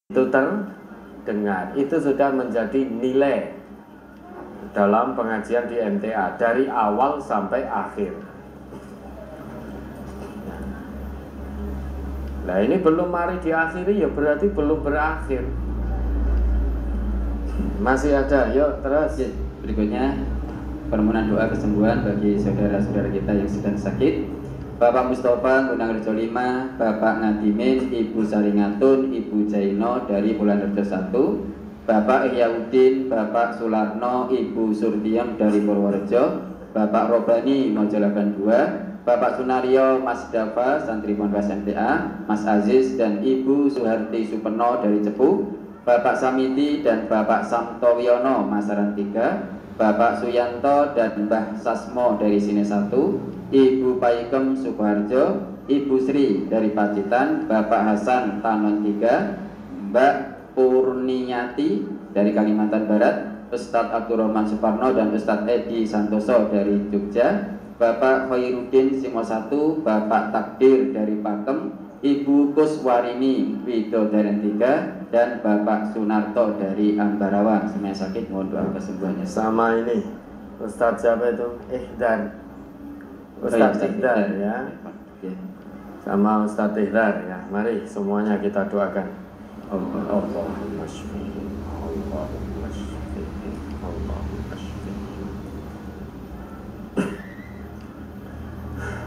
itu terdengar, itu sudah menjadi nilai dalam pengajian di MTA dari awal sampai akhir. Nah ini belum mari diakhiri ya berarti belum berakhir. Masih ada, yuk terus. Berikutnya permohonan doa kesembuhan bagi saudara-saudara kita yang sedang sakit. Bapak Mustafa Gunangrejo 5, Bapak Ngadimin, Ibu Saringatun, Ibu Jaino dari Wulanrejo 1, Bapak Ihyauddin, Bapak Sularno, Ibu Surtiem dari Purworejo, Bapak Robani Mojolaban 2, Bapak Sunario, Mas Dava, Santri Ponpes MTA, Mas Aziz dan Ibu Suharti Supeno dari Cepu, Bapak Samiti dan Bapak Samtowiono Masaran 3, Bapak Suyanto dan Mbah Sasmo dari Sine 1, Ibu Paikem Sukoharjo, Ibu Sri dari Pacitan, Bapak Hasan Tanon 3, Mbak Purniyati dari Kalimantan Barat, Ustadz Abdurrahman Suparno dan Ustadz Edi Santoso dari Jogja, Bapak Khairuddin Simo 1, Bapak Takdir dari Pakem, Ibu Kuswarini Widodaren 3, dan Bapak Sunarto dari Ambarawa. Semuanya sakit, mohon doa kesembuhannya. Sama ini Ustadz siapa itu? Ustadz Ihdar ya. Sama Ustadz Ihdar ya. Mari semuanya kita doakan. Allahumma shfi, Allahumma shfi, Allahumma shfi.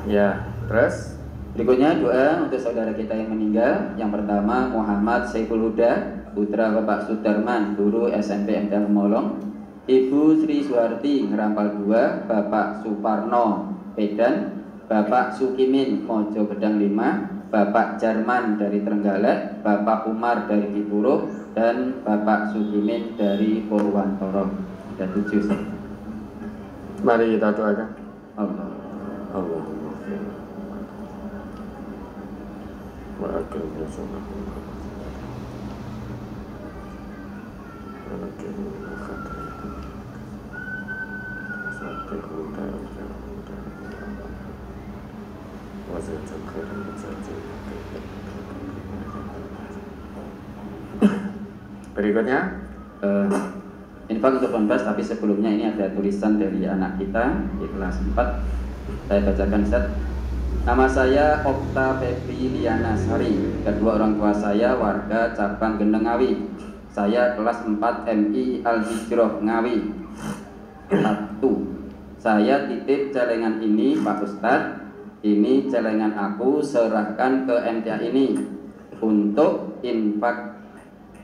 Ya, terus berikutnya doa untuk saudara kita yang meninggal. Yang pertama Muhammad Saiful Huda, putra Bapak Sudarman, guru SMP MTA Molong. Ibu Sri Suharti Ngerampal 2, Bapak Suparno Pedan, Bapak Sukimin Mojo Gedang 5, Bapak Jarman dari Trenggalek, Bapak Umar dari Dipuro, dan Bapak Sukimin dari Purwantoro. Ada 7. mari kita doakan. Allah. Berikutnya infak untuk Ponpes, tapi sebelumnya ini ada tulisan dari anak kita di kelas 4. Saya bacakan, Ustaz. Nama saya Okta Febri Liana Sari. Kedua orang tua saya warga cabang Gendeng Ngawi. Saya kelas 4 MI Al-Hijroh Ngawi. 1. Saya titip celengan ini Pak Ustadz. Ini celengan aku serahkan ke MTA ini untuk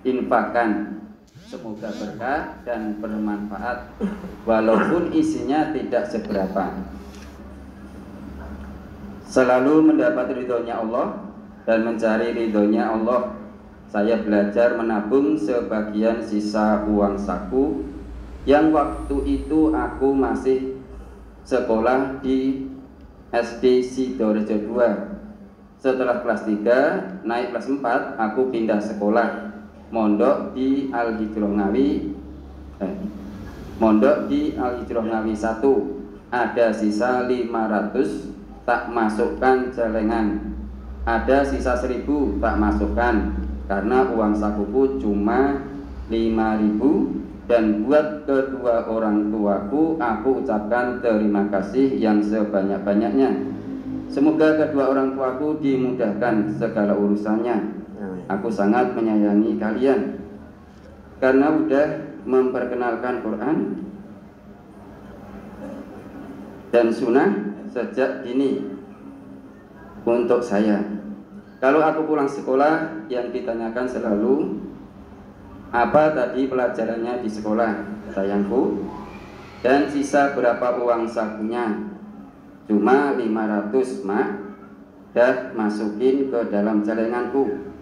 infakan. Semoga berkah dan bermanfaat walaupun isinya tidak seberapa. Selalu mendapat ridhonya Allah dan mencari ridhonya Allah. Saya belajar menabung sebagian sisa uang saku yang waktu itu aku masih sekolah di SD Sidorejo 2. Setelah kelas 3 naik kelas 4 aku pindah sekolah mondok di Al-Hijroh Ngawi 1. Ada sisa 500 tak masukkan celengan. Ada sisa 1000 tak masukkan karena uang sakuku cuma 5.000. Dan buat kedua orang tuaku aku ucapkan terima kasih yang sebanyak-banyaknya. Semoga kedua orang tuaku dimudahkan segala urusannya. Aku sangat menyayangi kalian karena udah memperkenalkan Quran dan sunnah sejak dini untuk saya. Kalau aku pulang sekolah yang ditanyakan selalu, apa tadi pelajarannya di sekolah sayangku, dan sisa berapa uang sakunya? Cuma 500 mak, dah masukin ke dalam celenganku.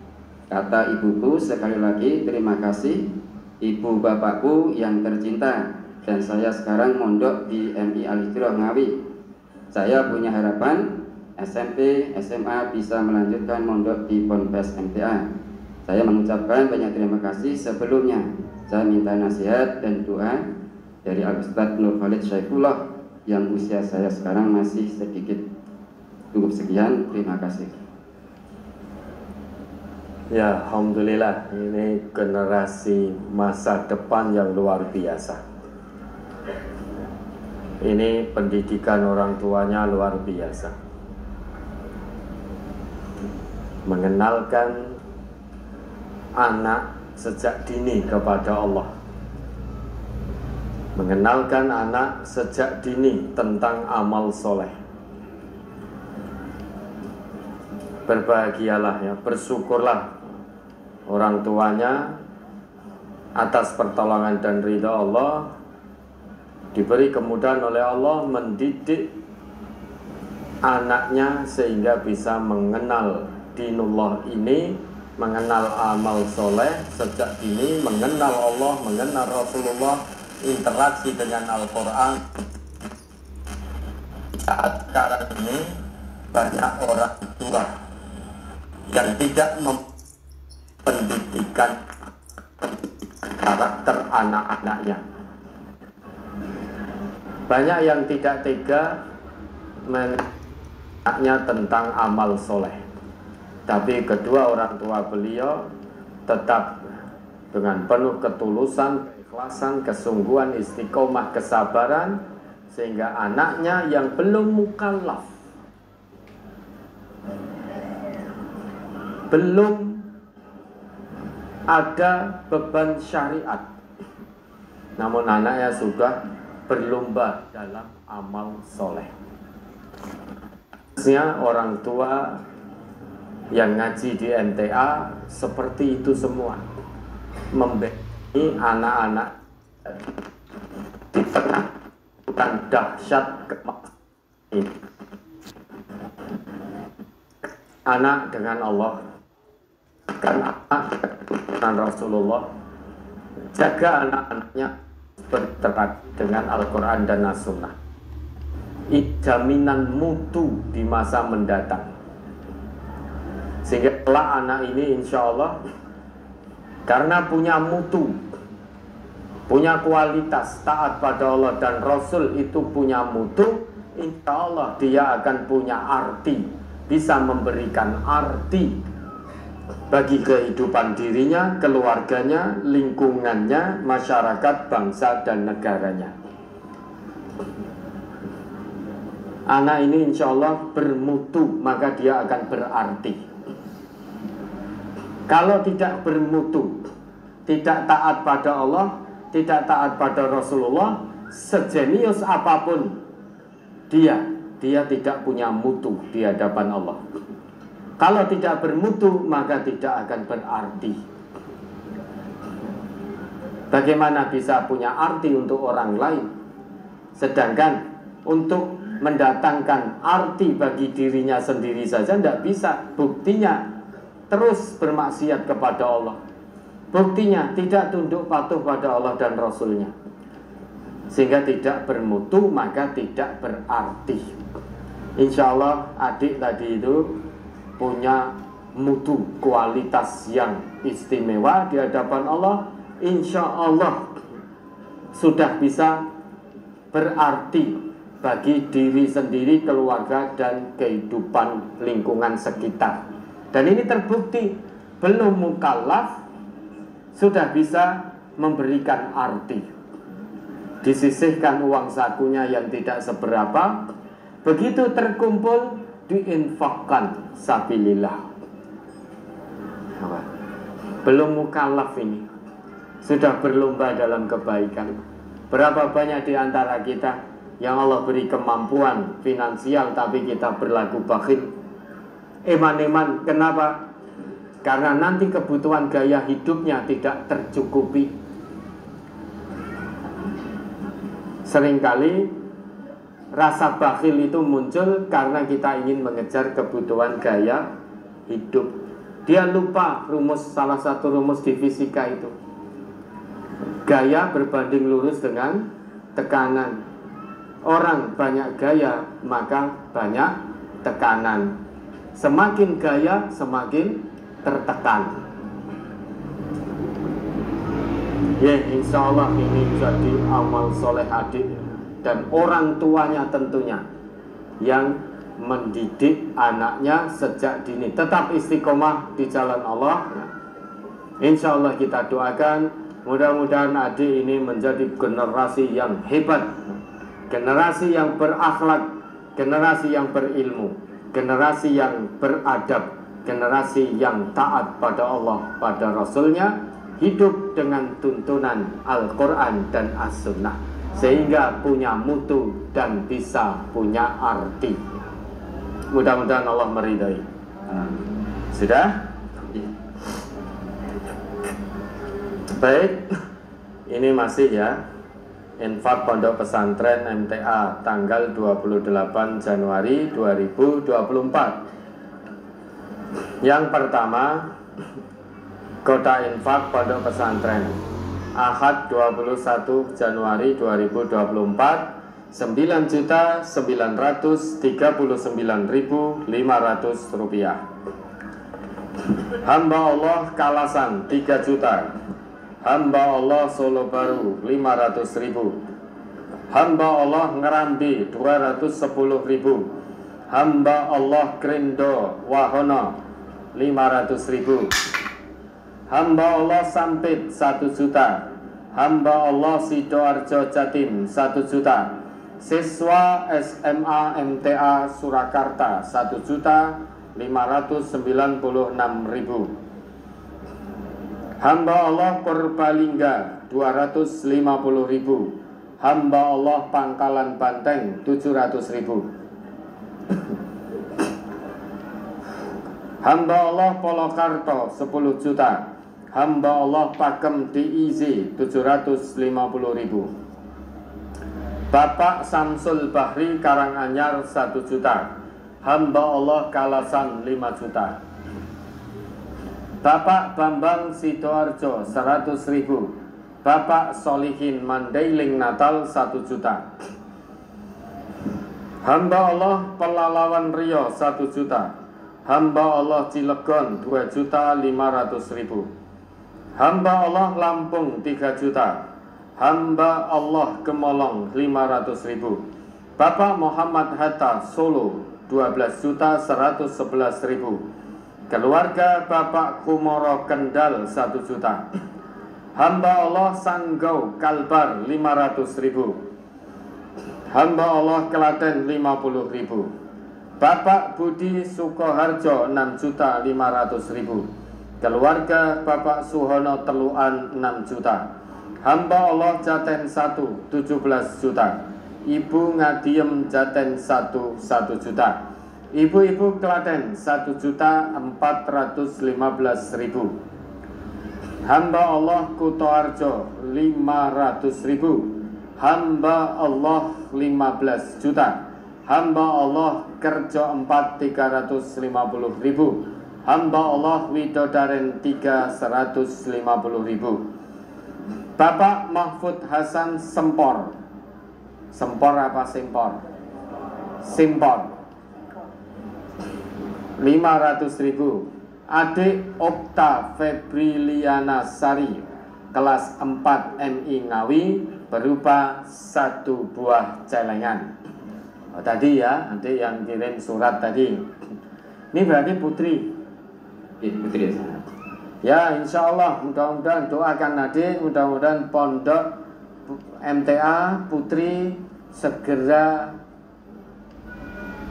Kata ibuku sekali lagi terima kasih ibu bapakku yang tercinta. Dan saya sekarang mondok di MI Al-Hijroh Ngawi. Saya punya harapan SMP, SMA bisa melanjutkan mondok di Ponpes MTA. Saya mengucapkan banyak terima kasih sebelumnya. Saya minta nasihat dan doa dari Al-Ustadz Nur Khalid Syaifullah yang usia saya sekarang masih sedikit. Cukup sekian, terima kasih. Ya, alhamdulillah, ini generasi masa depan yang luar biasa. Ini pendidikan orang tuanya luar biasa. Mengenalkan anak sejak dini kepada Allah. Mengenalkan anak sejak dini tentang amal soleh. Berbahagialah ya, bersyukurlah orang tuanya atas pertolongan dan ridha Allah, diberi kemudahan oleh Allah mendidik anaknya sehingga bisa mengenal dinullah ini, mengenal amal soleh sejak dini, mengenal Allah, mengenal Rasulullah, interaksi dengan Al-Quran. Saat sekarang ini banyak orang tua yang tidak pendidikan karakter anak-anaknya. Banyak yang tidak tega menanyakannya tentang amal soleh, tapi kedua orang tua beliau tetap dengan penuh ketulusan, keikhlasan, kesungguhan, istiqomah, kesabaran, sehingga anaknya yang belum mukallaf, belum ada beban syariat, namun anaknya sudah berlomba dalam amal soleh. Sebenarnya orang tua yang ngaji di MTA seperti itu semua, memberi anak-anak di tengah hutan dahsyat kemaksiatan. Anak dengan Allah, kan anak dengan Rasulullah, jaga anak-anaknya berterat dengan Al-Quran dan As-Sunnah. Jaminan mutu di masa mendatang, sehingga kelak anak ini insya Allah karena punya mutu, punya kualitas, taat pada Allah dan Rasul, itu punya mutu, insya Allah dia akan punya arti, bisa memberikan arti bagi kehidupan dirinya, keluarganya, lingkungannya, masyarakat, bangsa, dan negaranya. Anak ini insya Allah bermutu, maka dia akan berarti. Kalau tidak bermutu, tidak taat pada Allah, tidak taat pada Rasulullah, sejenius apapun dia tidak punya mutu di hadapan Allah. Kalau tidak bermutu, maka tidak akan berarti. Bagaimana bisa punya arti untuk orang lain, sedangkan untuk mendatangkan arti bagi dirinya sendiri saja tidak bisa? Buktinya terus bermaksiat kepada Allah, buktinya tidak tunduk patuh pada Allah dan Rasulnya, sehingga tidak bermutu, maka tidak berarti. Insya Allah adik tadi itu punya mutu, kualitas yang istimewa di hadapan Allah. Insya Allah sudah bisa berarti bagi diri sendiri, keluarga, dan kehidupan lingkungan sekitar. Dan ini terbukti, belum mukallaf sudah bisa memberikan arti. Disisihkan uang sakunya yang tidak seberapa, begitu terkumpul diinfakkan sabilillah. Belum mukallaf ini sudah berlomba dalam kebaikan. Berapa banyak di antara kita yang Allah beri kemampuan finansial tapi kita berlaku bakhil, eman-eman. Kenapa? Karena nanti kebutuhan gaya hidupnya tidak tercukupi. Seringkali rasa bakhil itu muncul karena kita ingin mengejar kebutuhan gaya hidup. Dia lupa salah satu rumus di fisika itu. Gaya berbanding lurus dengan tekanan. Orang banyak gaya, maka banyak tekanan. Semakin gaya, semakin tertekan. Ya, insya Allah ini jadi amal soleh adik dan orang tuanya tentunya, yang mendidik anaknya sejak dini, tetap istiqomah di jalan Allah. Insya Allah kita doakan mudah-mudahan adik ini menjadi generasi yang hebat, generasi yang berakhlak, generasi yang berilmu, generasi yang beradab, generasi yang taat pada Allah, pada Rasulnya, hidup dengan tuntunan Al-Quran dan As-Sunnah, sehingga punya mutu dan bisa punya arti. Mudah-mudahan Allah meridai. Sudah? Baik, ini masih ya infak Pondok Pesantren MTA tanggal 28 Januari 2024. Yang pertama, kota infak Pondok Pesantren Ahad 21 Januari 2024, 9.939.500 rupiah. Hamba Allah Kalasan 3 juta. Hamba Allah Solo Baru 500.000. Hamba Allah Ngerambi 210.000. Hamba Allah Krindo Wahono 500.000. Hamba Allah Sampit 1 juta. Hamba Allah Sidoarjo Jatim 1 juta. Siswa SMA MTA Surakarta 1.596.000. Hamba Allah Purbalingga 250.000. Hamba Allah Pangkalan Banteng 700.000. Hamba Allah Polokarto 10 juta. Hamba Allah Pakem DIZ 750.000. Bapak Samsul Bahri Karanganyar 1 juta. Hamba Allah Kalasan 5 juta. Bapak Bambang Sidoarjo 100.000. Bapak Solihin Mandailing Natal 1 juta. Hamba Allah Pelalawan Rio 1 juta. Hamba Allah Cilegon 2.500.000. Hamba Allah Lampung 3 juta. Hamba Allah Gemolong 500.000. Bapak Muhammad Hatta Solo 12.111.000. Keluarga Bapak Kumoro Kendal 1 juta. Hamba Allah Sanggau Kalbar 500.000. Hamba Allah Klaten 50.000. Bapak Budi Sukoharjo 6.500.000. Keluarga Bapak Suhono Teluan 6 juta. Hamba Allah Jaten 1 17 juta. Ibu Ngadiem Jaten 1 juta. Ibu-ibu Klaten 1.415.000. Hamba Allah Kutoarjo 500.000. Hamba Allah 15 juta. Hamba Allah Kerjo 4 350.000. Hamba Allah Widodaren 3 150.000. Bapak Mahfud Hasan Sempor. Sempor apa Simpor? Simpor 500.000. Adik Okta Febriliana Sari kelas 4 MI Ngawi berupa 1 buah celengan. Tadi ya, adik yang kirim surat tadi. Ini berarti putri. Putri ya. Insya Allah mudah-mudahan doakan adik, mudah-mudahan pondok MTA putri segera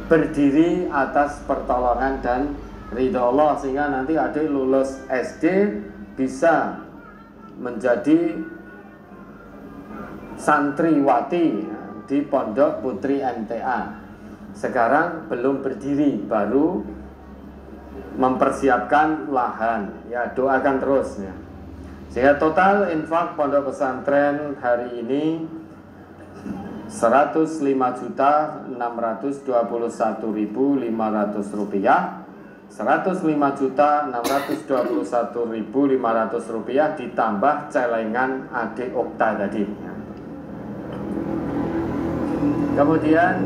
berdiri atas pertolongan dan ridho Allah, sehingga nanti adik lulus SD bisa menjadi santriwati di Pondok Putri MTA. Sekarang belum berdiri, baru mempersiapkan lahan. Ya, doakan terus ya. Sehingga total infak Pondok Pesantren hari ini 105.621.500 rupiah. 105.621.500 rupiah ditambah celengan adik Okta tadi. Kemudian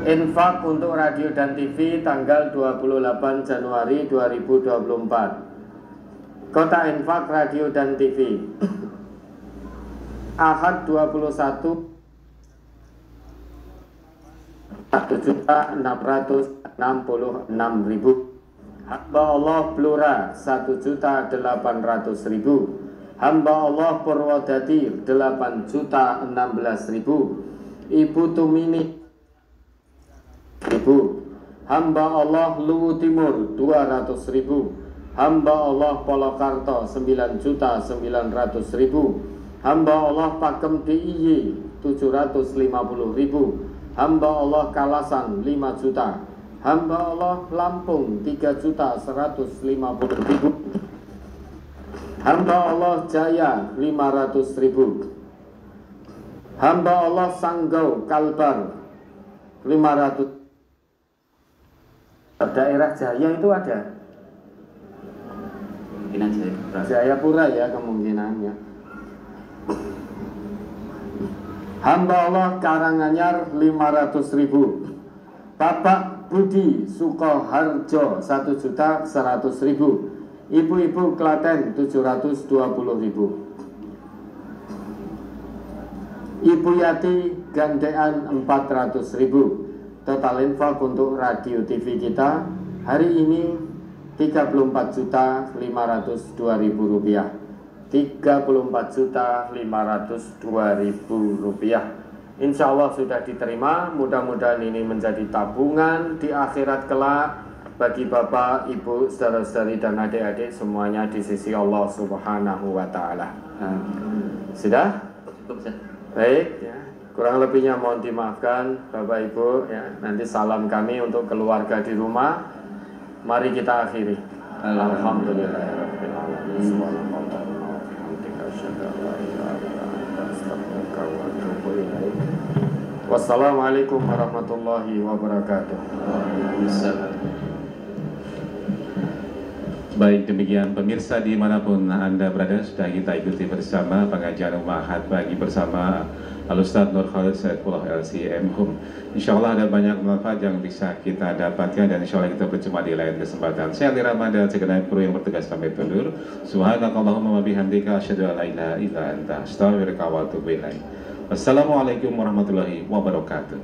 infak untuk radio dan TV tanggal 28 Januari 2024. Kota infak radio dan TV Ahad 21 1.666.000. Hamba Allah Blora 1.800.000. Hamba Allah Purwodadi 8.016.000. Ibu Tumini 1.000. Hamba Allah Luwu Timur 200.000. Hamba Allah Polokarto 9.900.000. Hamba Allah Pakem DIY 750.000. Hamba Allah Kalasan 5 juta. Hamba Allah Lampung 3.150.000. Hamba Allah Jaya 500.000. Hamba Allah Sanggau Kalbar 500. Daerah Jaya itu ada kemungkinan Jayapura ya kemungkinannya. Hamba Allah Karanganyar 500.000. Bapak Budi Sukoharjo 1.100.000. Ibu-ibu Klaten 720.000. Ibu Yati Gandean 400.000. Total infak untuk radio TV kita hari ini 34.502.000 rupiah. 34.502.000 rupiah. Insya Allah sudah diterima. Mudah-mudahan ini menjadi tabungan di akhirat kelak bagi bapak, ibu, saudara-saudari dan adik-adik semuanya di sisi Allah Subhanahu wa Ta'ala. Sudah? Baik ya. Kurang lebihnya mohon dimaafkan Bapak Ibu ya. Nanti salam kami untuk keluarga di rumah. Mari kita akhiri. Alhamdulillah. Wassalamualaikum warahmatullahi wabarakatuh. Baik, demikian pemirsa dimanapun Anda berada, sudah kita ikuti bersama pengajian Ahad pagi bersama Al-Ustadz Nur Khalid Saifullah LCM. Insya Allah ada banyak manfaat yang bisa kita dapatkan dan insya Allah kita berjumpa di lain kesempatan. Saya Ali Ramadan, segenap kru yang bertugas sampai tundur. Subhanakallahumma wa bihamdika asyhadu an la ilaha illa anta astaghfiruka wa atubu ilaik. Wassalamualaikum warahmatullahi wabarakatuh.